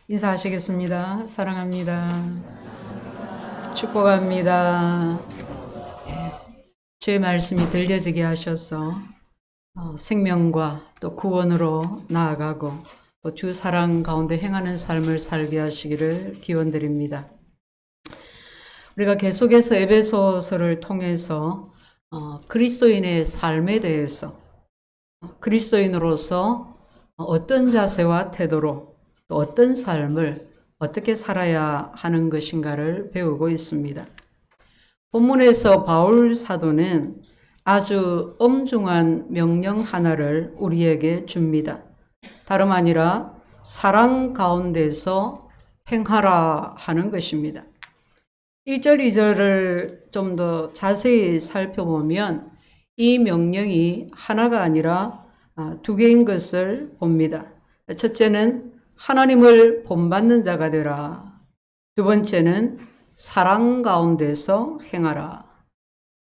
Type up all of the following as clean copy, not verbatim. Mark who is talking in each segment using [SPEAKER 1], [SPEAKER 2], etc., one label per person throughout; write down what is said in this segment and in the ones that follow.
[SPEAKER 1] 인사하시겠습니다. 사랑합니다. 축복합니다. 주의 말씀이 들려지게 하셔서 생명과 또 구원으로 나아가고 또 주 사랑 가운데 행하는 삶을 살게 하시기를 기원드립니다. 우리가 계속해서 에베소서를 통해서 그리스도인의 삶에 대해서 그리스도인으로서 어떤 자세와 태도로 또 어떤 삶을 어떻게 살아야 하는 것인가를 배우고 있습니다. 본문에서 바울 사도는 아주 엄중한 명령 하나를 우리에게 줍니다. 다름 아니라 사랑 가운데서 행하라 하는 것입니다. 1절, 2절을 좀 더 자세히 살펴보면 이 명령이 하나가 아니라 두 개인 것을 봅니다. 첫째는 하나님을 본받는 자가 되라. 두 번째는 사랑 가운데서 행하라.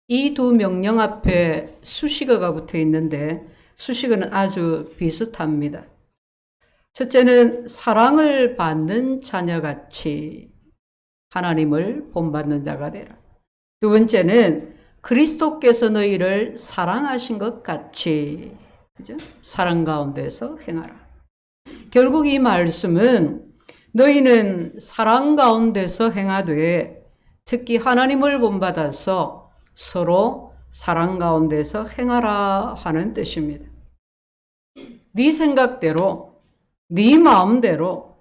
[SPEAKER 1] 이 두 명령 앞에 수식어가 붙어 있는데 수식어는 아주 비슷합니다. 첫째는 사랑을 받는 자녀같이 하나님을 본받는 자가 되라. 두 번째는 그리스도께서 너희를 사랑하신 것 같이, 그죠? 사랑 가운데서 행하라. 결국 이 말씀은 너희는 사랑 가운데서 행하되 특히 하나님을 본받아서 서로 사랑 가운데서 행하라 하는 뜻입니다. 네 생각대로, 네 마음대로,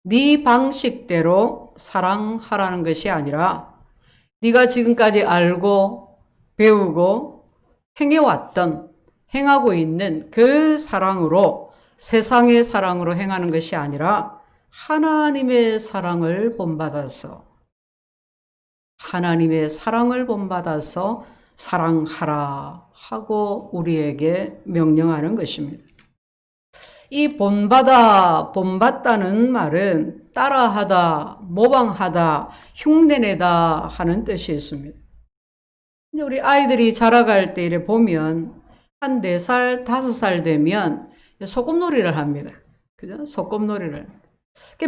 [SPEAKER 1] 네 방식대로 사랑하라는 것이 아니라 네가 지금까지 알고 배우고 행해왔던, 행하고 있는 그 사랑으로 세상의 사랑으로 행하는 것이 아니라 하나님의 사랑을 본받아서 하나님의 사랑을 본받아서 사랑하라 하고 우리에게 명령하는 것입니다. 이 본받다는 말은 따라하다, 모방하다, 흉내내다 하는 뜻이 있습니다. 이제 우리 아이들이 자라갈 때 이래 보면 한 4살, 5살 되면 소꿉놀이를 합니다. 그죠? 소꿉놀이를.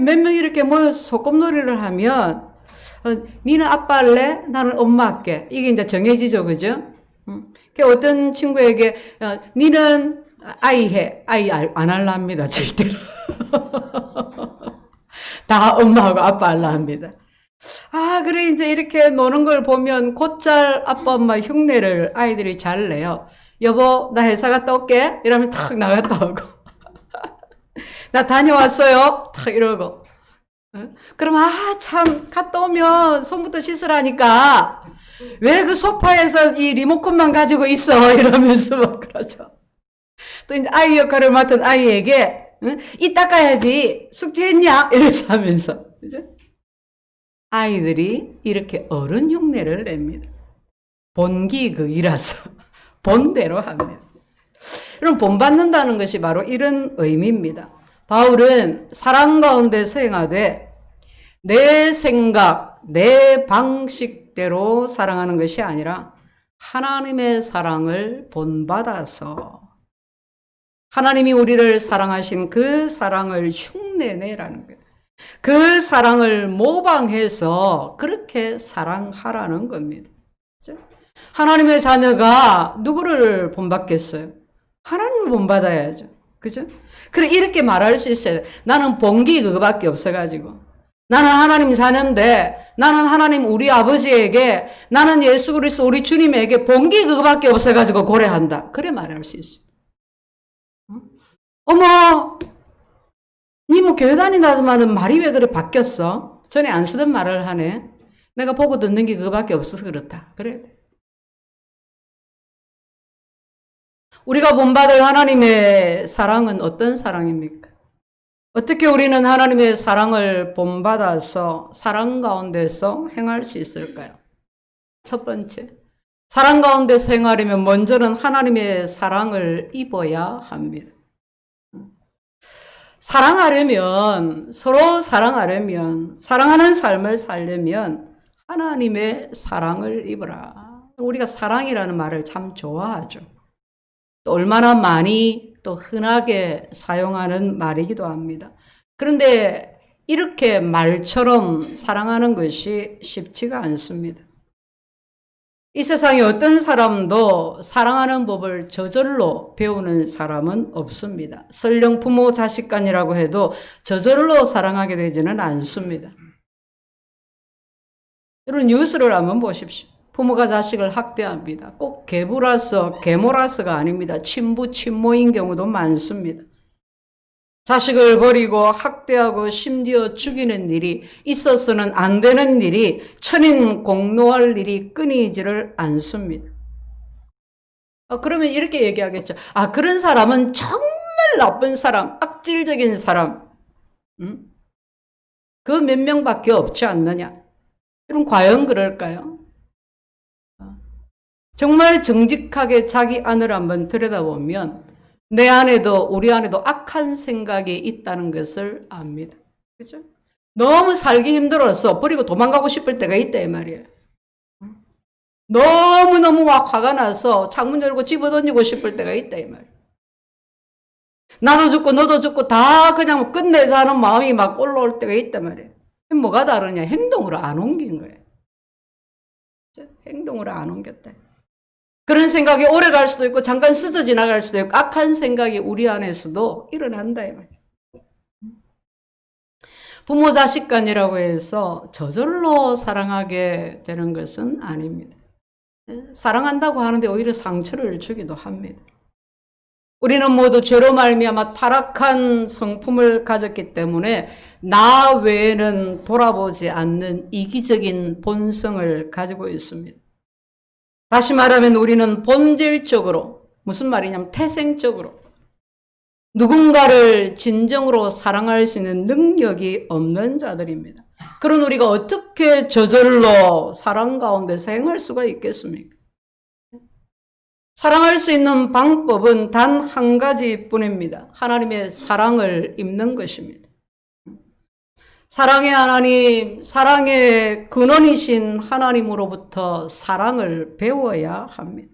[SPEAKER 1] 몇 명이 이렇게 모여서 소꿉놀이를 하면 니는 아빠 할래? 나는 엄마 할게. 이게 이제 정해지죠. 그죠? 어떤 친구에게 니는 아이 해. 아이 안 할라 합니다. 절대로. 다 엄마하고 아빠 할라 합니다. 그래, 이제 이렇게 노는 걸 보면 곧잘 아빠, 엄마 흉내를 아이들이 잘 내요. 여보, 나 회사 갔다 올게. 이러면 탁 나갔다 오고. 나 다녀왔어요. 탁 이러고. 그럼, 참, 갔다 오면 손부터 씻으라니까. 왜 그 소파에서 이 리모컨만 가지고 있어? 이러면서 막 그러죠. 또 이제 아이 역할을 맡은 아이에게, 이 닦아야지. 숙제했냐? 이래서 하면서. 그죠? 아이들이 이렇게 어른 흉내를 냅니다. 본기극이라서 본대로 합니다. 그럼 본받는다는 것이 바로 이런 의미입니다. 바울은 사랑 가운데서 행하되 내 생각, 내 방식대로 사랑하는 것이 아니라 하나님의 사랑을 본받아서 하나님이 우리를 사랑하신 그 사랑을 흉내내라는 거예요. 그 사랑을 모방해서 그렇게 사랑하라는 겁니다. 하나님의 자녀가 누구를 본받겠어요? 하나님을 본받아야죠. 그죠? 그래, 이렇게 말할 수 있어요. 나는 본기 그거밖에 없어가지고. 나는 하나님 자녀인데, 나는 하나님 우리 아버지에게, 나는 예수 그리스도 우리 주님에게 본기 그거밖에 없어가지고 고려한다. 그래 말할 수 있어요. 어머! 니 뭐 교회 다닌다더만은 말이 왜 그래 바뀌었어? 전에 안 쓰던 말을 하네. 내가 보고 듣는 게 그거밖에 없어서 그렇다. 그래. 우리가 본받을 하나님의 사랑은 어떤 사랑입니까? 어떻게 우리는 하나님의 사랑을 본받아서 사랑 가운데서 행할 수 있을까요? 첫 번째, 사랑 가운데서 행하려면 먼저는 하나님의 사랑을 입어야 합니다. 사랑하려면, 서로 사랑하려면, 사랑하는 삶을 살려면 하나님의 사랑을 입어라. 우리가 사랑이라는 말을 참 좋아하죠. 또 얼마나 많이 또 흔하게 사용하는 말이기도 합니다. 그런데 이렇게 말처럼 사랑하는 것이 쉽지가 않습니다. 이 세상에 어떤 사람도 사랑하는 법을 저절로 배우는 사람은 없습니다. 설령 부모 자식 간이라고 해도 저절로 사랑하게 되지는 않습니다. 여러분 뉴스를 한번 보십시오. 부모가 자식을 학대합니다. 꼭 계부라서 계모라서가 아닙니다. 친부 친모인 경우도 많습니다. 자식을 버리고 학대하고 심지어 죽이는 일이 있어서는 안 되는 일이 천인 공노할 일이 끊이지를 않습니다. 그러면 이렇게 얘기하겠죠. 그런 사람은 정말 나쁜 사람, 악질적인 사람. 그 몇 명밖에 없지 않느냐. 그럼 과연 그럴까요? 정말 정직하게 자기 안을 한번 들여다보면 내 안에도 우리 안에도 악한 생각이 있다는 것을 압니다. 그죠? 너무 살기 힘들어서 버리고 도망가고 싶을 때가 있다 이 말이에요. 너무너무 막 화가 나서 창문 열고 집어던지고 싶을 때가 있다 이 말이에요. 나도 죽고 너도 죽고 다 그냥 끝내자 하는 마음이 막 올라올 때가 있단 말이에요. 뭐가 다르냐? 행동으로 안 옮긴 거예요. 행동으로 안 옮겼다. 그런 생각이 오래 갈 수도 있고 잠깐 스쳐 지나갈 수도 있고 악한 생각이 우리 안에서도 일어난다 이 말이에요. 부모 자식 간이라고 해서 저절로 사랑하게 되는 것은 아닙니다. 사랑한다고 하는데 오히려 상처를 주기도 합니다. 우리는 모두 죄로 말미암아 타락한 성품을 가졌기 때문에 나 외에는 돌아보지 않는 이기적인 본성을 가지고 있습니다. 다시 말하면 우리는 본질적으로, 무슨 말이냐면 태생적으로 누군가를 진정으로 사랑할 수 있는 능력이 없는 자들입니다. 그런 우리가 어떻게 저절로 사랑 가운데서 행할 수가 있겠습니까? 사랑할 수 있는 방법은 단 한 가지뿐입니다. 하나님의 사랑을 입는 것입니다. 사랑의 하나님, 사랑의 근원이신 하나님으로부터 사랑을 배워야 합니다.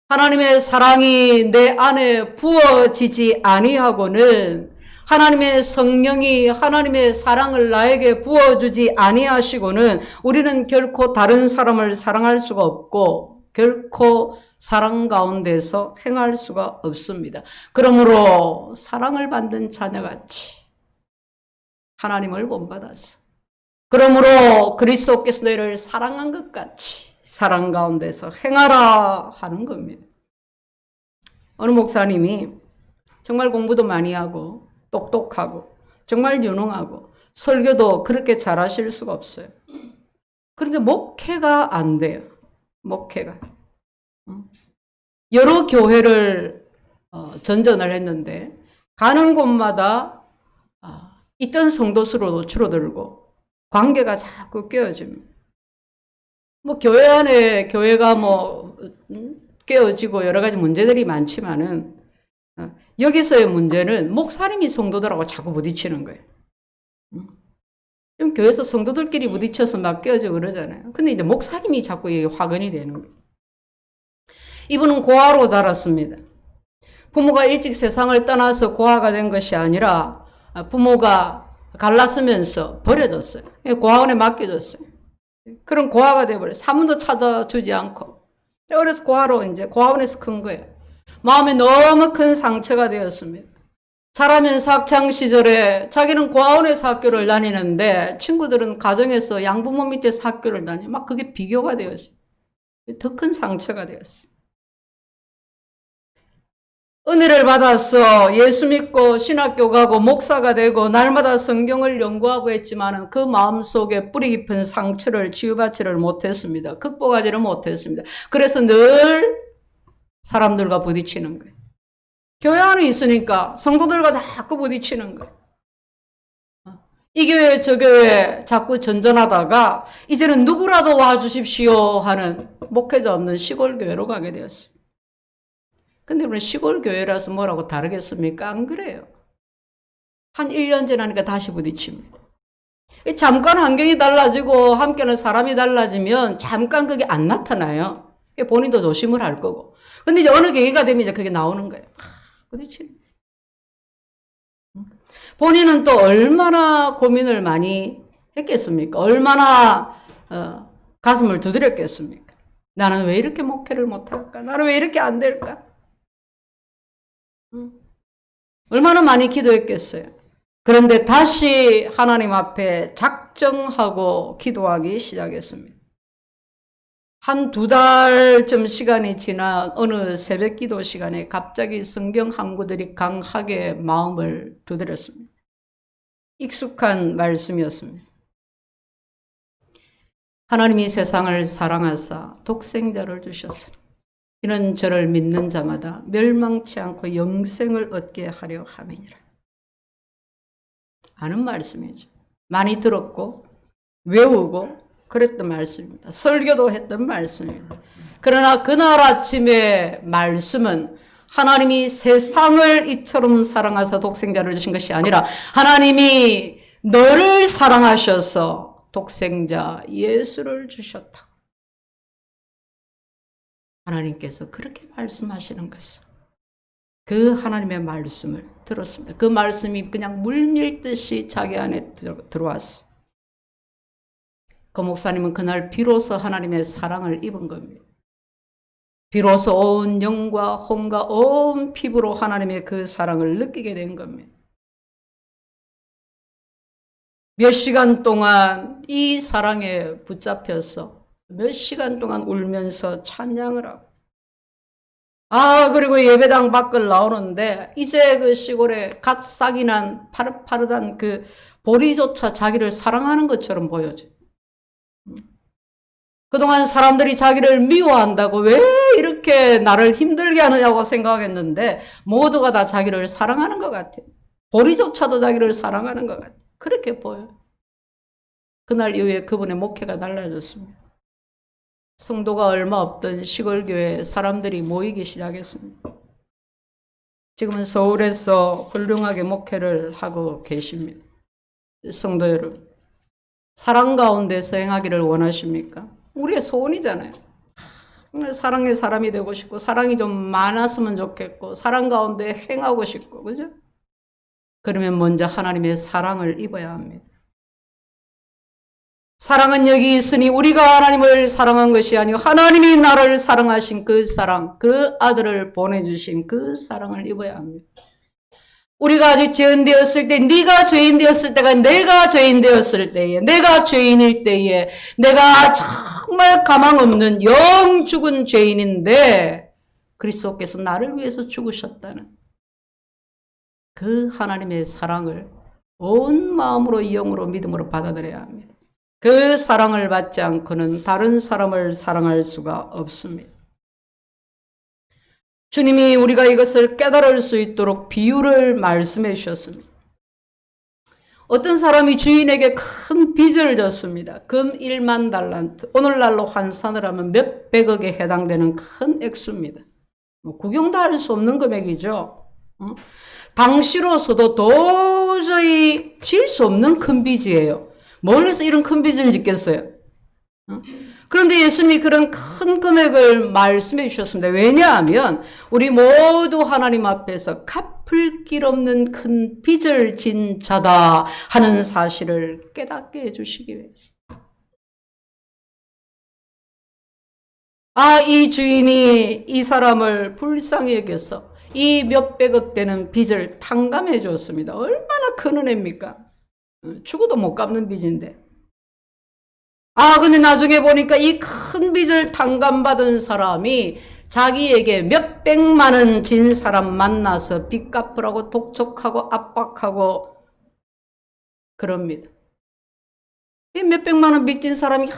[SPEAKER 1] 하나님의 사랑이 내 안에 부어지지 아니하고는 하나님의 성령이 하나님의 사랑을 나에게 부어주지 아니하시고는 우리는 결코 다른 사람을 사랑할 수가 없고 결코 사랑 가운데서 행할 수가 없습니다. 그러므로 사랑을 받는 자녀같이 하나님을 본받았어. 그러므로 그리스도께서 너희를 사랑한 것 같이 사랑 가운데서 행하라 하는 겁니다. 어느 목사님이 정말 공부도 많이 하고 똑똑하고 정말 유능하고 설교도 그렇게 잘하실 수가 없어요. 그런데 목회가 안 돼요. 목회가. 여러 교회를 전전을 했는데 가는 곳마다 있던 성도 수로 줄어들고 관계가 자꾸 깨어집니다. 교회 안에 교회가 깨어지고 여러 가지 문제들이 많지만은 여기서의 문제는 목사님이 성도들하고 자꾸 부딪히는 거예요. 좀 교회에서 성도들끼리 부딪혀서 막 깨어지고 그러잖아요. 근데 이제 목사님이 자꾸 화근이 되는 거예요. 이분은 고아로 자랐습니다. 부모가 일찍 세상을 떠나서 고아가 된 것이 아니라 부모가 갈라서면서 버려졌어요. 고아원에 맡겨졌어요. 그런 고아가 되어버렸어요. 한 번도 찾아주지 않고. 그래서 이제 고아원에서 큰 거예요. 마음에 너무 큰 상처가 되었습니다. 자라면서 학창시절에 자기는 고아원에서 학교를 다니는데 친구들은 가정에서 양부모 밑에서 학교를 다녀요. 막 그게 비교가 되었어요. 더 큰 상처가 되었어요. 은혜를 받아서 예수 믿고 신학교 가고 목사가 되고 날마다 성경을 연구하고 했지만은 그 마음속에 뿌리 깊은 상처를 치유받지를 못했습니다. 극복하지를 못했습니다. 그래서 늘 사람들과 부딪히는 거예요. 교회 안에 있으니까 성도들과 자꾸 부딪히는 거예요. 이 교회 저 교회 자꾸 전전하다가 이제는 누구라도 와주십시오 하는 목회자 없는 시골 교회로 가게 되었어요. 근데 우리 시골 교회라서 뭐라고 다르겠습니까? 안 그래요. 한 1년 지나니까 다시 부딪힙니다. 잠깐 환경이 달라지고 함께하는 사람이 달라지면 잠깐 그게 안 나타나요. 본인도 조심을 할 거고. 근데 이제 어느 계기가 되면 이제 그게 나오는 거예요. 부딪히는. 본인은 또 얼마나 고민을 많이 했겠습니까? 얼마나 가슴을 두드렸겠습니까? 나는 왜 이렇게 목회를 못할까? 나는 왜 이렇게 안 될까? 얼마나 많이 기도했겠어요. 그런데 다시 하나님 앞에 작정하고 기도하기 시작했습니다. 한 2달쯤 시간이 지나 어느 새벽 기도 시간에 갑자기 성경 한 구절이 강하게 마음을 두드렸습니다. 익숙한 말씀이었습니다. 하나님이 세상을 사랑하사 독생자를 주셨으니 이는 저를 믿는 자마다 멸망치 않고 영생을 얻게 하려 함이니라. 아는 말씀이죠. 많이 들었고 외우고 그랬던 말씀입니다. 설교도 했던 말씀입니다. 그러나 그날 아침에 말씀은 하나님이 세상을 이처럼 사랑하사 독생자를 주신 것이 아니라 하나님이 너를 사랑하셔서 독생자 예수를 주셨다고. 하나님께서 그렇게 말씀하시는 것을 그 하나님의 말씀을 들었습니다. 그 말씀이 그냥 물밀듯이 자기 안에 들어왔어요. 그 목사님은 그날 비로소 하나님의 사랑을 입은 겁니다. 비로소 온 영과 혼과 온 피부로 하나님의 그 사랑을 느끼게 된 겁니다. 몇 시간 동안 이 사랑에 붙잡혀서 몇 시간 동안 울면서 찬양을 하고 그리고 예배당 밖을 나오는데 이제 그 시골에 갓 싹이 난 파릇파릇한 그 보리조차 자기를 사랑하는 것처럼 보여져. 그동안 사람들이 자기를 미워한다고 왜 이렇게 나를 힘들게 하느냐고 생각했는데 모두가 다 자기를 사랑하는 것 같아요. 보리조차도 자기를 사랑하는 것 같아요. 그렇게 보여요. 그날 이후에 그분의 목회가 달라졌습니다. 성도가 얼마 없던 시골교회에 사람들이 모이기 시작했습니다. 지금은 서울에서 훌륭하게 목회를 하고 계십니다. 성도 여러분, 사랑 가운데서 행하기를 원하십니까? 우리의 소원이잖아요. 정말 사랑의 사람이 되고 싶고 사랑이 좀 많았으면 좋겠고 사랑 가운데 행하고 싶고 그죠? 그러면 먼저 하나님의 사랑을 입어야 합니다. 사랑은 여기 있으니 우리가 하나님을 사랑한 것이 아니고 하나님이 나를 사랑하신 그 사랑, 그 아들을 보내주신 그 사랑을 입어야 합니다. 우리가 아직 죄인 되었을 때, 네가 죄인 되었을 때가 내가 죄인 되었을 때에, 내가 죄인일 때에, 내가 정말 가망 없는 영 죽은 죄인인데 그리스도께서 나를 위해서 죽으셨다는 그 하나님의 사랑을 온 마음으로 영으로 믿음으로 받아들여야 합니다. 그 사랑을 받지 않고는 다른 사람을 사랑할 수가 없습니다. 주님이 우리가 이것을 깨달을 수 있도록 비유를 말씀해 주셨습니다. 어떤 사람이 주인에게 큰 빚을 졌습니다. 금 1만 달란트. 오늘날로 환산을 하면 몇백억에 해당되는 큰 액수입니다. 구경도 할 수 없는 금액이죠. 당시로서도 도저히 질 수 없는 큰 빚이에요. 뭘 해서 이런 큰 빚을 짓겠어요? 그런데 예수님이 그런 큰 금액을 말씀해 주셨습니다. 왜냐하면 우리 모두 하나님 앞에서 갚을 길 없는 큰 빚을 진 자다 하는 사실을 깨닫게 해주시기 위해서. 이 주인이 이 사람을 불쌍히 여겨서 이 몇백억 되는 빚을 탕감해 줬습니다. 얼마나 큰 은혜입니까? 죽어도 못 갚는 빚인데. 근데 나중에 보니까 이 큰 빚을 탕감받은 사람이 자기에게 몇백만 원 진 사람 만나서 빚 갚으라고 독촉하고 압박하고 그럽니다. 이 몇백만 원 빚진 사람이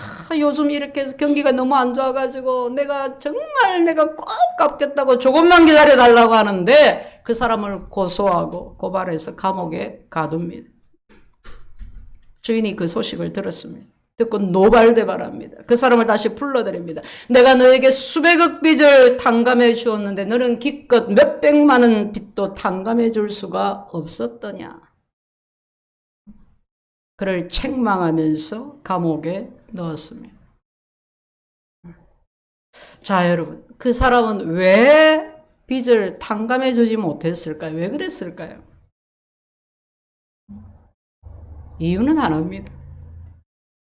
[SPEAKER 1] 요즘 이렇게 해서 경기가 너무 안 좋아가지고 내가 꼭 갚겠다고 조금만 기다려달라고 하는데 그 사람을 고소하고 고발해서 감옥에 가둡니다. 주인이 그 소식을 들었습니다. 듣고 노발대발합니다. 그 사람을 다시 불러드립니다. 내가 너에게 수백억 빚을 탕감해 주었는데 너는 기껏 몇백만 원 빚도 탕감해 줄 수가 없었더냐. 그를 책망하면서 감옥에 넣었습니다. 자, 여러분, 그 사람은 왜 빚을 탕감해 주지 못했을까요? 왜 그랬을까요? 이유는 하나입니다.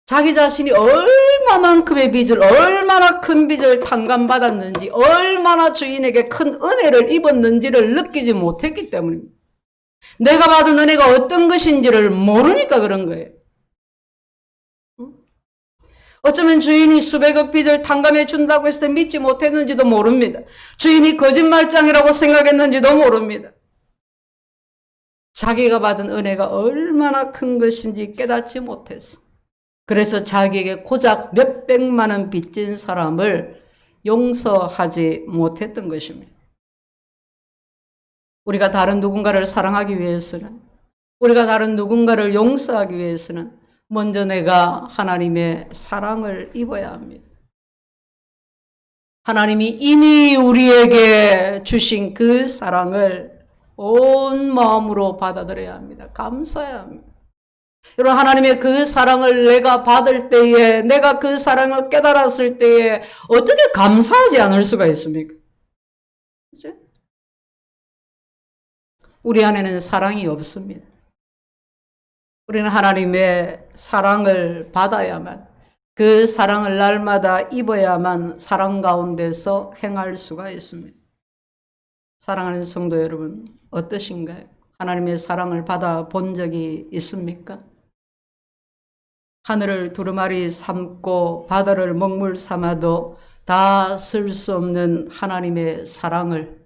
[SPEAKER 1] 자기 자신이 얼마만큼의 빚을, 얼마나 큰 빚을 탕감받았는지, 얼마나 주인에게 큰 은혜를 입었는지를 느끼지 못했기 때문입니다. 내가 받은 은혜가 어떤 것인지를 모르니까 그런 거예요. 어쩌면 주인이 수백억 빚을 탕감해 준다고 해서 믿지 못했는지도 모릅니다. 주인이 거짓말장이라고 생각했는지도 모릅니다. 자기가 받은 은혜가 얼마나 큰 것인지 깨닫지 못해서, 그래서 자기에게 고작 몇백만 원 빚진 사람을 용서하지 못했던 것입니다. 우리가 다른 누군가를 사랑하기 위해서는, 우리가 다른 누군가를 용서하기 위해서는 먼저 내가 하나님의 사랑을 입어야 합니다. 하나님이 이미 우리에게 주신 그 사랑을 온 마음으로 받아들여야 합니다. 감사해야 합니다. 여러분, 하나님의 그 사랑을 내가 받을 때에, 내가 그 사랑을 깨달았을 때에 어떻게 감사하지 않을 수가 있습니까? 그죠? 우리 안에는 사랑이 없습니다. 우리는 하나님의 사랑을 받아야만, 그 사랑을 날마다 입어야만 사랑 가운데서 행할 수가 있습니다. 사랑하는 성도 여러분, 어떠신가요? 하나님의 사랑을 받아 본 적이 있습니까? 하늘을 두루마리 삼고 바다를 먹물 삼아도 다 쓸 수 없는 하나님의 사랑을,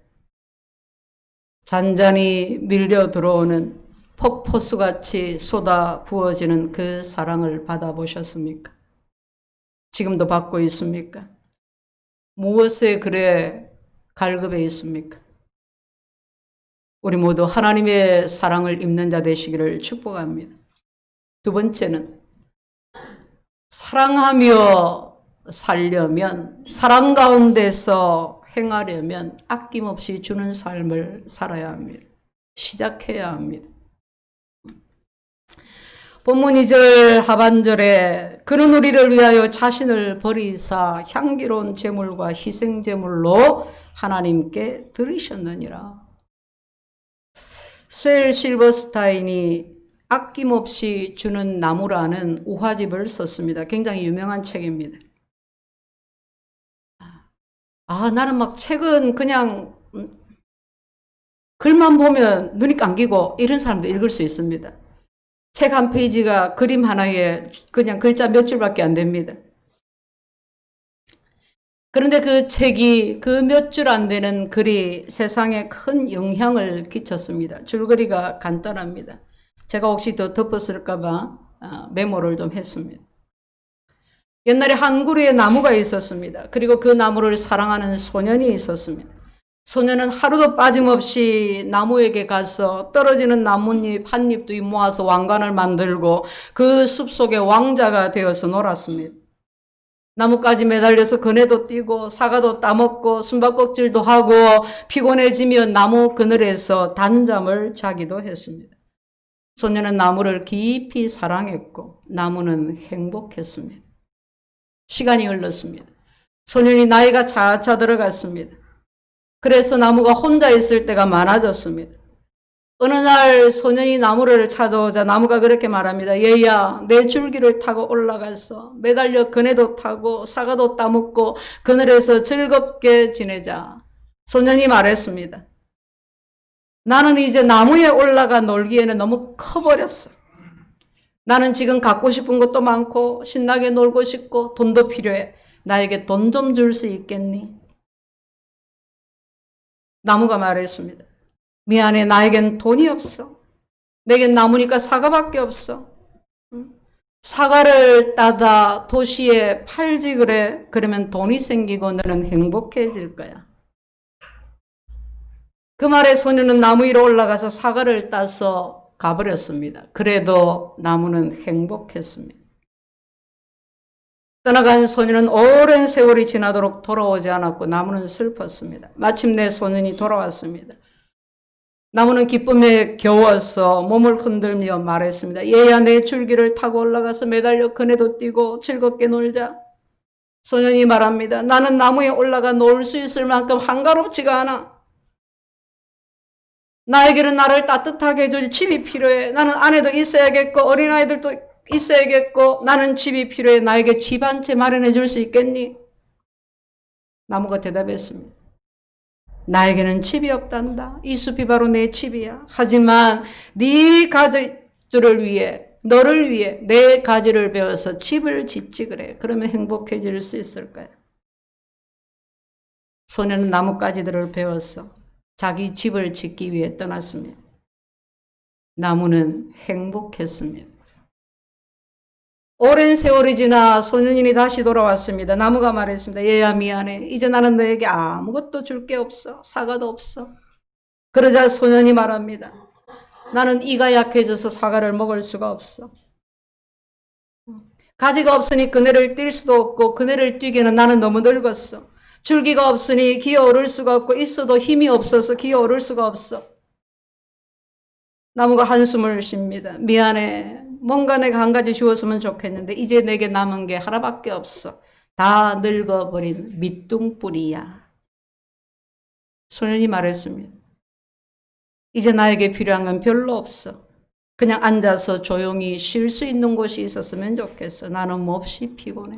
[SPEAKER 1] 잔잔히 밀려 들어오는 폭포수같이 쏟아 부어지는 그 사랑을 받아보셨습니까? 지금도 받고 있습니까? 무엇에 그래 갈급해 있습니까? 우리 모두 하나님의 사랑을 입는 자 되시기를 축복합니다. 두 번째는, 사랑하며 살려면, 사랑 가운데서 행하려면 아낌없이 주는 삶을 살아야 합니다. 시작해야 합니다. 본문 2절 하반절에 그는 우리를 위하여 자신을 버리사 향기로운 제물과 희생 제물로 하나님께 드리셨느니라. 셀 실버스타인이 아낌없이 주는 나무라는 우화집을 썼습니다. 굉장히 유명한 책입니다. 나는 막 책은 그냥 글만 보면 눈이 감기고 이런 사람도 읽을 수 있습니다. 책 한 페이지가 그림 하나에 그냥 글자 몇 줄밖에 안 됩니다. 그런데 그 책이, 그 몇 줄 안 되는 글이 세상에 큰 영향을 끼쳤습니다. 줄거리가 간단합니다. 제가 혹시 더 덮었을까봐 메모를 좀 했습니다. 옛날에 한 그루의 나무가 있었습니다. 그리고 그 나무를 사랑하는 소년이 있었습니다. 소년은 하루도 빠짐없이 나무에게 가서 떨어지는 나뭇잎 한 잎도 모아서 왕관을 만들고 그 숲속의 왕자가 되어서 놀았습니다. 나뭇가지 매달려서 그네도 뛰고 사과도 따먹고 숨바꼭질도 하고 피곤해지면 나무 그늘에서 단잠을 자기도 했습니다. 소년은 나무를 깊이 사랑했고 나무는 행복했습니다. 시간이 흘렀습니다. 소년이 나이가 차차 들어갔습니다. 그래서 나무가 혼자 있을 때가 많아졌습니다. 어느 날 소년이 나무를 찾아오자 나무가 그렇게 말합니다. 얘야, 내 줄기를 타고 올라가서 매달려 그네도 타고 사과도 따먹고 그늘에서 즐겁게 지내자. 소년이 말했습니다. 나는 이제 나무에 올라가 놀기에는 너무 커버렸어. 나는 지금 갖고 싶은 것도 많고 신나게 놀고 싶고 돈도 필요해. 나에게 돈 좀 줄 수 있겠니? 나무가 말했습니다. 미안해, 나에겐 돈이 없어. 내겐 나무니까 사과밖에 없어. 사과를 따다 도시에 팔지 그래. 그러면 돈이 생기고 너는 행복해질 거야. 그 말에 소년은 나무 위로 올라가서 사과를 따서 가버렸습니다. 그래도 나무는 행복했습니다. 떠나간 소년은 오랜 세월이 지나도록 돌아오지 않았고 나무는 슬펐습니다. 마침내 소년이 돌아왔습니다. 나무는 기쁨에 겨워서 몸을 흔들며 말했습니다. 얘야, 내 줄기를 타고 올라가서 매달려 그네도 뛰고 즐겁게 놀자. 소년이 말합니다. 나는 나무에 올라가 놀 수 있을 만큼 한가롭지가 않아. 나에게는 나를 따뜻하게 해줄 집이 필요해. 나는 아내도 있어야겠고 어린아이들도 있어야겠고 나는 집이 필요해. 나에게 집 한 채 마련해 줄 수 있겠니? 나무가 대답했습니다. 나에게는 집이 없단다. 이 숲이 바로 내 집이야. 하지만 네 가족들을 위해, 너를 위해 내 가지를 베어서 집을 짓지 그래. 그러면 행복해질 수 있을 거야. 소년은 나뭇가지들을 베어서 자기 집을 짓기 위해 떠났습니다. 나무는 행복했습니다. 오랜 세월이 지나 소년이 다시 돌아왔습니다. 나무가 말했습니다. 얘야 미안해. 이제 나는 너에게 아무것도 줄 게 없어. 사과도 없어. 그러자 소년이 말합니다. 나는 이가 약해져서 사과를 먹을 수가 없어. 가지가 없으니 그네를 뛸 수도 없고 그네를 뛰기에는 나는 너무 늙었어. 줄기가 없으니 기어오를 수가 없고 있어도 힘이 없어서 기어오를 수가 없어. 나무가 한숨을 쉽니다. 미안해. 뭔가 내가 한 가지 주었으면 좋겠는데 이제 내게 남은 게 하나밖에 없어. 다 늙어버린 밑둥뿌리야. 소년이 말했습니다. 이제 나에게 필요한 건 별로 없어. 그냥 앉아서 조용히 쉴 수 있는 곳이 있었으면 좋겠어. 나는 몹시 피곤해.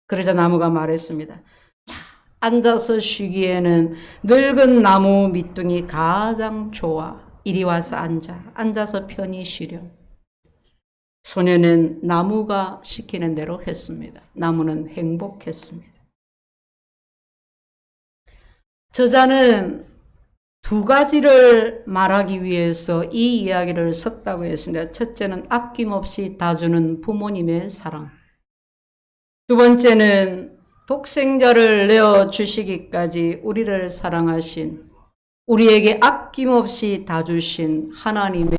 [SPEAKER 1] 그러자 나무가 말했습니다. 자, 앉아서 쉬기에는 늙은 나무 밑둥이 가장 좋아. 이리 와서 앉아. 앉아서 편히 쉬렴. 소년은 나무가 시키는 대로 했습니다. 나무는 행복했습니다. 저자는 두 가지를 말하기 위해서 이 이야기를 썼다고 했습니다. 첫째는 아낌없이 다 주는 부모님의 사랑. 두 번째는 독생자를 내어주시기까지 우리를 사랑하신, 우리에게 아낌없이 다 주신 하나님의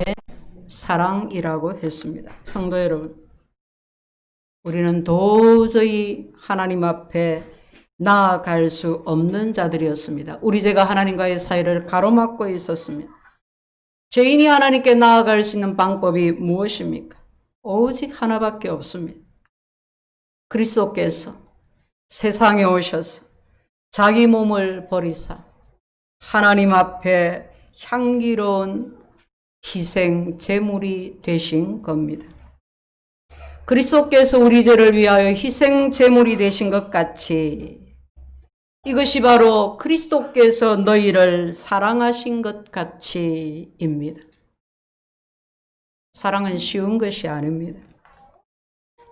[SPEAKER 1] 사랑이라고 했습니다. 성도 여러분, 우리는 도저히 하나님 앞에 나아갈 수 없는 자들이었습니다. 우리 죄가 하나님과의 사이를 가로막고 있었습니다. 죄인이 하나님께 나아갈 수 있는 방법이 무엇입니까? 오직 하나밖에 없습니다. 그리스도께서 세상에 오셔서 자기 몸을 버리사 하나님 앞에 향기로운 희생 제물이 되신 겁니다. 그리스도께서 우리 죄를 위하여 희생 제물이 되신 것 같이 이것이 바로 그리스도께서 너희를 사랑하신 것 같이입니다. 사랑은 쉬운 것이 아닙니다.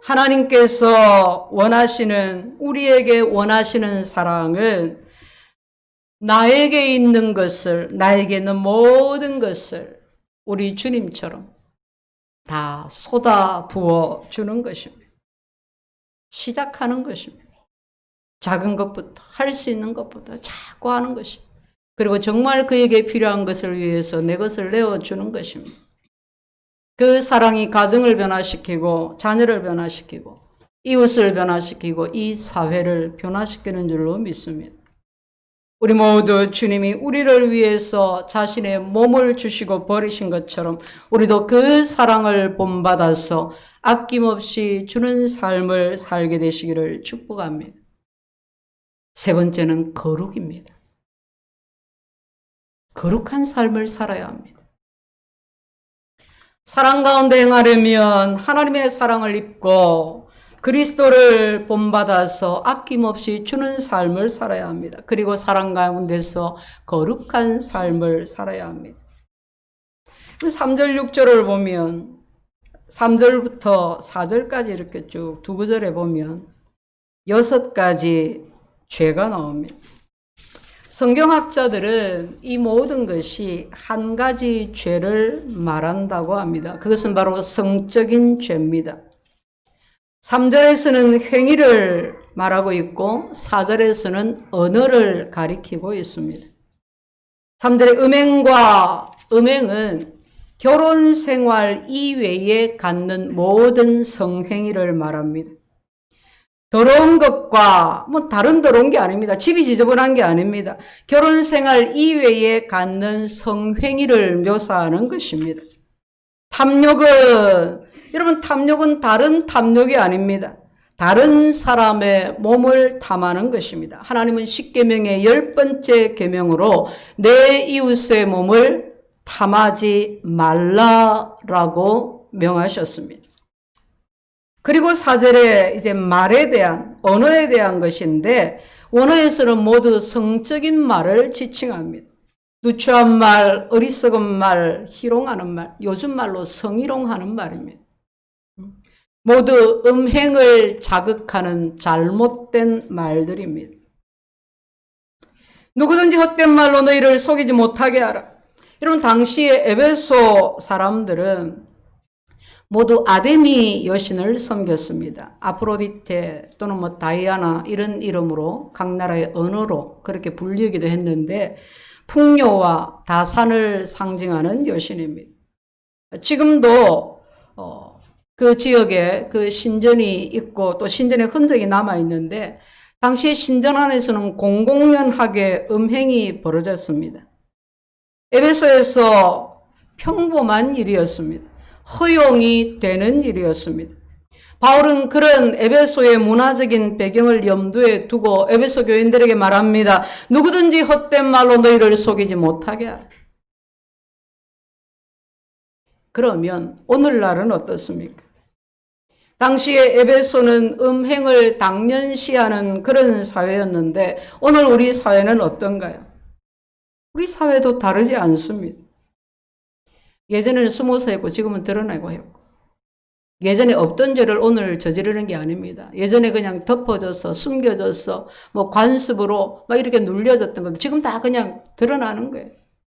[SPEAKER 1] 하나님께서 원하시는, 우리에게 원하시는 사랑은 나에게 있는 것을, 나에게 있는 모든 것을 우리 주님처럼 다 쏟아 부어 주는 것입니다. 시작하는 것입니다. 작은 것부터, 할 수 있는 것부터 자꾸 하는 것입니다. 그리고 정말 그에게 필요한 것을 위해서 내 것을 내어주는 것입니다. 그 사랑이 가정을 변화시키고 자녀를 변화시키고 이웃을 변화시키고 이 사회를 변화시키는 줄로 믿습니다. 우리 모두 주님이 우리를 위해서 자신의 몸을 주시고 버리신 것처럼 우리도 그 사랑을 본받아서 아낌없이 주는 삶을 살게 되시기를 축복합니다. 세 번째는 거룩입니다. 거룩한 삶을 살아야 합니다. 사랑 가운데 행하려면 하나님의 사랑을 입고 그리스도를 본받아서 아낌없이 주는 삶을 살아야 합니다. 그리고 사랑 가운데서 거룩한 삶을 살아야 합니다. 3절 6절을 보면 3절부터 4절까지 이렇게 쭉 두 구절에 보면 6가지 죄가 나옵니다. 성경학자들은 이 모든 것이 한 가지 죄를 말한다고 합니다. 그것은 바로 성적인 죄입니다. 3절에서는 행위를 말하고 있고 4절에서는 언어를 가리키고 있습니다. 3절의 음행은 결혼 생활 이외에 갖는 모든 성행위를 말합니다. 더러운 것과 다른 더러운 게 아닙니다. 집이 지저분한 게 아닙니다. 결혼 생활 이외에 갖는 성행위를 묘사하는 것입니다. 여러분 탐욕은 다른 탐욕이 아닙니다. 다른 사람의 몸을 탐하는 것입니다. 하나님은 10계명의 10번째 계명으로 내 이웃의 몸을 탐하지 말라라고 명하셨습니다. 그리고 4절에 이제 말에 대한, 언어에 대한 것인데, 원어에서는 모두 성적인 말을 지칭합니다. 누추한 말, 어리석은 말, 희롱하는 말, 요즘 말로 성희롱하는 말입니다. 모두 음행을 자극하는 잘못된 말들입니다. 누구든지 헛된 말로 너희를 속이지 못하게 하라. 이런 당시의 에베소 사람들은 모두 아데미 여신을 섬겼습니다. 아프로디테 또는 뭐 다이아나 이런 이름으로 각 나라의 언어로 그렇게 불리기도 했는데 풍요와 다산을 상징하는 여신입니다. 지금도 그 지역에 그 신전이 있고 또 신전의 흔적이 남아 있는데 당시 신전 안에서는 공공연하게 음행이 벌어졌습니다. 에베소에서 평범한 일이었습니다. 허용이 되는 일이었습니다. 바울은 그런 에베소의 문화적인 배경을 염두에 두고 에베소 교인들에게 말합니다. 누구든지 헛된 말로 너희를 속이지 못하게 하라. 그러면 오늘날은 어떻습니까? 당시에 에베소는 음행을 당연시하는 그런 사회였는데 오늘 우리 사회는 어떤가요? 우리 사회도 다르지 않습니다. 예전에는 숨어서 했고 지금은 드러내고 했고 예전에 없던 죄를 오늘 저지르는 게 아닙니다. 예전에 그냥 덮어져서 숨겨져서 뭐 관습으로 막 이렇게 눌려졌던 것 지금 다 그냥 드러나는 거예요.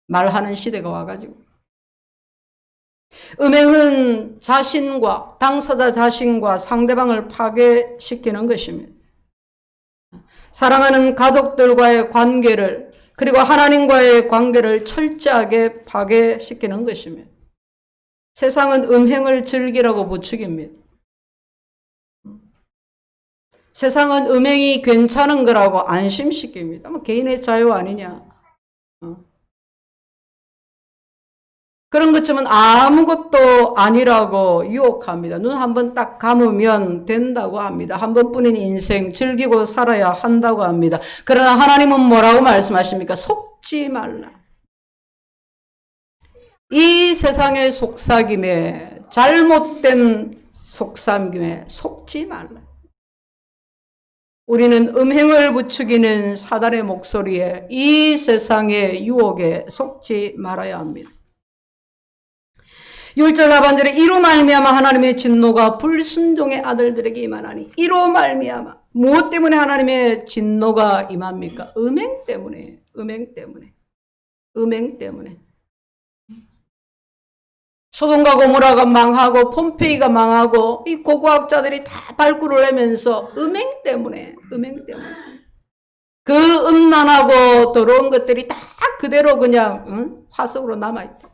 [SPEAKER 1] 말하는 시대가 와가지고. 음행은 자신과 당사자 자신과 상대방을 파괴시키는 것입니다. 사랑하는 가족들과의 관계를 그리고 하나님과의 관계를 철저하게 파괴시키는 것입니다. 세상은 음행을 즐기라고 부추깁니다. 세상은 음행이 괜찮은 거라고 안심시킵니다. 뭐 개인의 자유 아니냐. 그런 것쯤은 아무것도 아니라고 유혹합니다. 눈 한번 딱 감으면 된다고 합니다. 한 번뿐인 인생 즐기고 살아야 한다고 합니다. 그러나 하나님은 뭐라고 말씀하십니까? 속지 말라. 이 세상의 속삭임에 잘못된 속삭임에 속지 말라. 우리는 음행을 부추기는 사단의 목소리에 이 세상의 유혹에 속지 말아야 합니다. 6절 하반절에 이로 말미암아 하나님의 진노가 불순종의 아들들에게 임하나니 이로 말미암아 무엇 때문에 하나님의 진노가 임합니까? 음행 때문에. 소돔과 고모라가 망하고 폼페이가 망하고 이 고고학자들이 다 발굴을 하면서 음행 때문에 그 음란하고 더러운 것들이 다 그대로 그냥 화석으로 남아있다.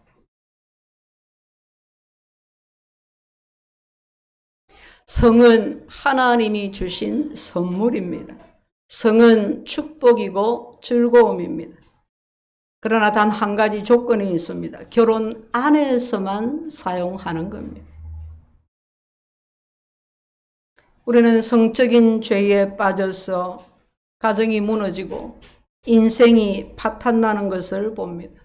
[SPEAKER 1] 성은 하나님이 주신 선물입니다. 성은 축복이고 즐거움입니다. 그러나 단 한 가지 조건이 있습니다. 결혼 안에서만 사용하는 겁니다. 우리는 성적인 죄에 빠져서 가정이 무너지고 인생이 파탄나는 것을 봅니다.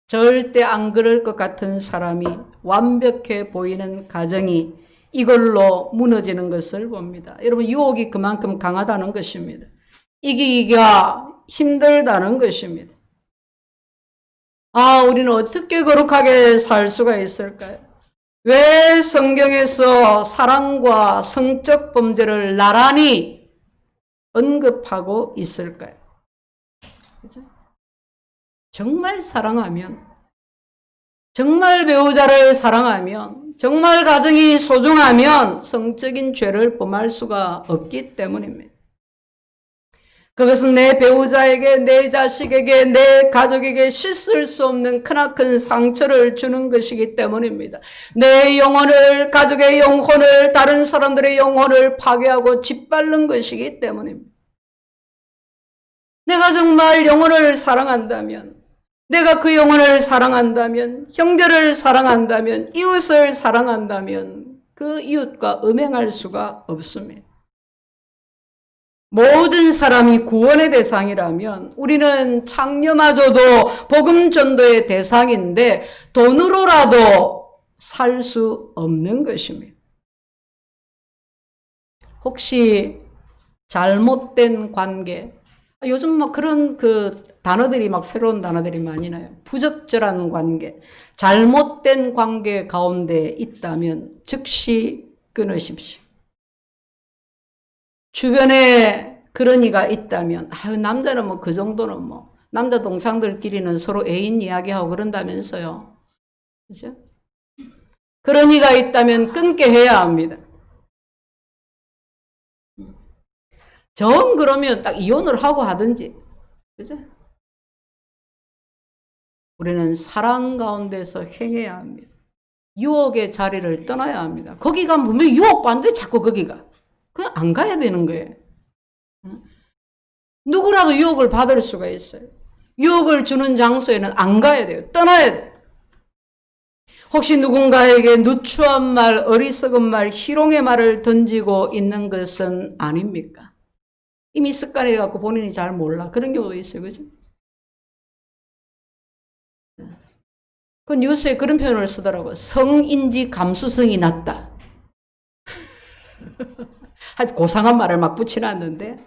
[SPEAKER 1] 절대 안 그럴 것 같은 사람이 완벽해 보이는 가정이 이걸로 무너지는 것을 봅니다. 여러분 유혹이 그만큼 강하다는 것입니다. 이기기가 힘들다는 것입니다. 우리는 어떻게 거룩하게 살 수가 있을까요? 왜 성경에서 사랑과 성적 범죄를 나란히 언급하고 있을까요? 정말 사랑하면, 정말 배우자를 사랑하면, 정말 가정이 소중하면 성적인 죄를 범할 수가 없기 때문입니다. 그것은 내 배우자에게, 내 자식에게, 내 가족에게 씻을 수 없는 크나큰 상처를 주는 것이기 때문입니다. 내 영혼을, 가족의 영혼을, 다른 사람들의 영혼을 파괴하고 짓밟는 것이기 때문입니다. 내가 정말 영혼을 사랑한다면, 내가 그 영혼을 사랑한다면, 형제를 사랑한다면, 이웃을 사랑한다면 그 이웃과 음행할 수가 없습니다. 모든 사람이 구원의 대상이라면 우리는 창녀마저도 복음 전도의 대상인데 돈으로라도 살 수 없는 것입니다. 혹시 잘못된 관계, 요즘 막 그런 단어들이 막 새로운 단어들이 많이 나요. 부적절한 관계, 잘못된 관계 가운데 있다면 즉시 끊으십시오. 주변에 그런 이가 있다면, 남자는 뭐 그 정도는 뭐, 남자 동창들끼리는 서로 애인 이야기하고 그런다면서요. 그죠? 그런 이가 있다면 끊게 해야 합니다. 정 그러면 딱 이혼을 하고 하든지. 그죠? 우리는 사랑 가운데서 행해야 합니다. 유혹의 자리를 떠나야 합니다. 거기 가면 분명히 유혹받는데 자꾸 거기가. 그냥 안 가야 되는 거예요. 누구라도 유혹을 받을 수가 있어요. 유혹을 주는 장소에는 안 가야 돼요. 떠나야 돼요. 혹시 누군가에게 누추한 말, 어리석은 말, 희롱의 말을 던지고 있는 것은 아닙니까? 이미 습관이 갖고 본인이 잘 몰라. 그런 경우도 있어요. 그죠? 그 뉴스에 그런 표현을 쓰더라고요. 성인지 감수성이 낮다. 하여튼 고상한 말을 막 붙여놨는데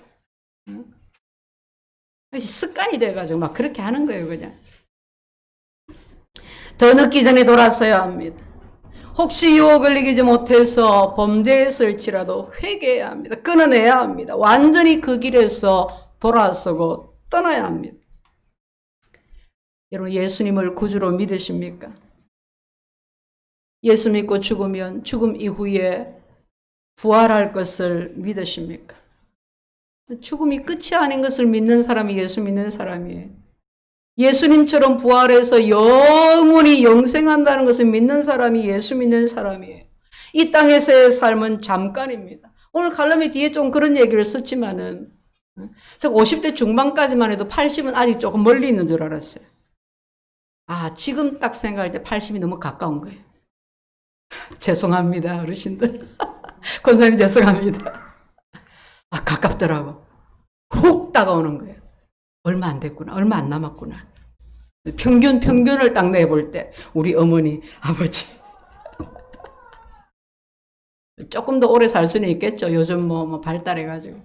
[SPEAKER 1] 습관이 돼가지고 막 그렇게 하는 거예요. 그냥 더 늦기 전에 돌아서야 합니다. 혹시 유혹을 이기지 못해서 범죄했을지라도 회개해야 합니다. 끊어내야 합니다. 완전히 그 길에서 돌아서고 떠나야 합니다. 여러분, 예수님을 구주로 믿으십니까? 예수 믿고 죽으면 죽음 이후에 부활할 것을 믿으십니까? 죽음이 끝이 아닌 것을 믿는 사람이 예수 믿는 사람이에요. 예수님처럼 부활해서 영원히 영생한다는 것을 믿는 사람이 예수 믿는 사람이에요. 이 땅에서의 삶은 잠깐입니다. 오늘 칼럼이 뒤에 좀 그런 얘기를 썼지만은, 저 50대 중반까지만 해도 80은 아직 조금 멀리 있는 줄 알았어요. 지금 딱 생각할 때 80이 너무 가까운 거예요. 죄송합니다, 어르신들. 권사님 죄송합니다. 가깝더라고. 훅 다가오는 거예요. 얼마 안 됐구나. 얼마 안 남았구나. 평균을 딱 내볼 때 우리 어머니, 아버지 조금 더 오래 살 수는 있겠죠. 요즘 뭐 발달해가지고.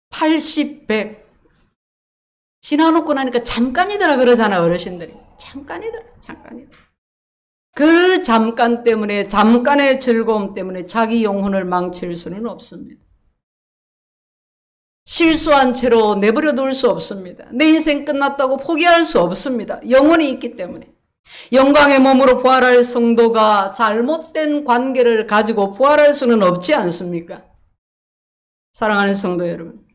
[SPEAKER 1] 80, 100 지나놓고 나니까 잠깐이더라 그러잖아, 어르신들이. 잠깐이더라. 그 잠깐 때문에, 잠깐의 즐거움 때문에 자기 영혼을 망칠 수는 없습니다. 실수한 채로 내버려 둘 수 없습니다. 내 인생 끝났다고 포기할 수 없습니다. 영혼이 있기 때문에. 영광의 몸으로 부활할 성도가 잘못된 관계를 가지고 부활할 수는 없지 않습니까? 사랑하는 성도 여러분,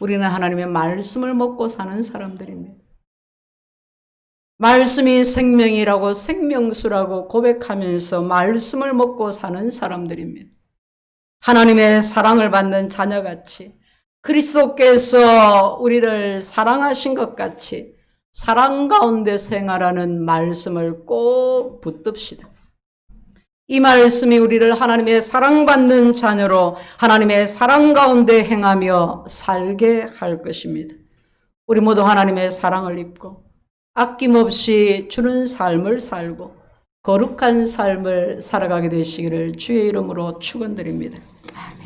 [SPEAKER 1] 우리는 하나님의 말씀을 먹고 사는 사람들입니다. 말씀이 생명이라고 생명수라고 고백하면서 말씀을 먹고 사는 사람들입니다. 하나님의 사랑을 받는 자녀같이 그리스도께서 우리를 사랑하신 것 같이 사랑 가운데 생활하는 말씀을 꼭 붙듭시다. 이 말씀이 우리를 하나님의 사랑받는 자녀로 하나님의 사랑 가운데 행하며 살게 할 것입니다. 우리 모두 하나님의 사랑을 입고 아낌없이 주는 삶을 살고 거룩한 삶을 살아가게 되시기를 주의 이름으로 축원드립니다. 아멘.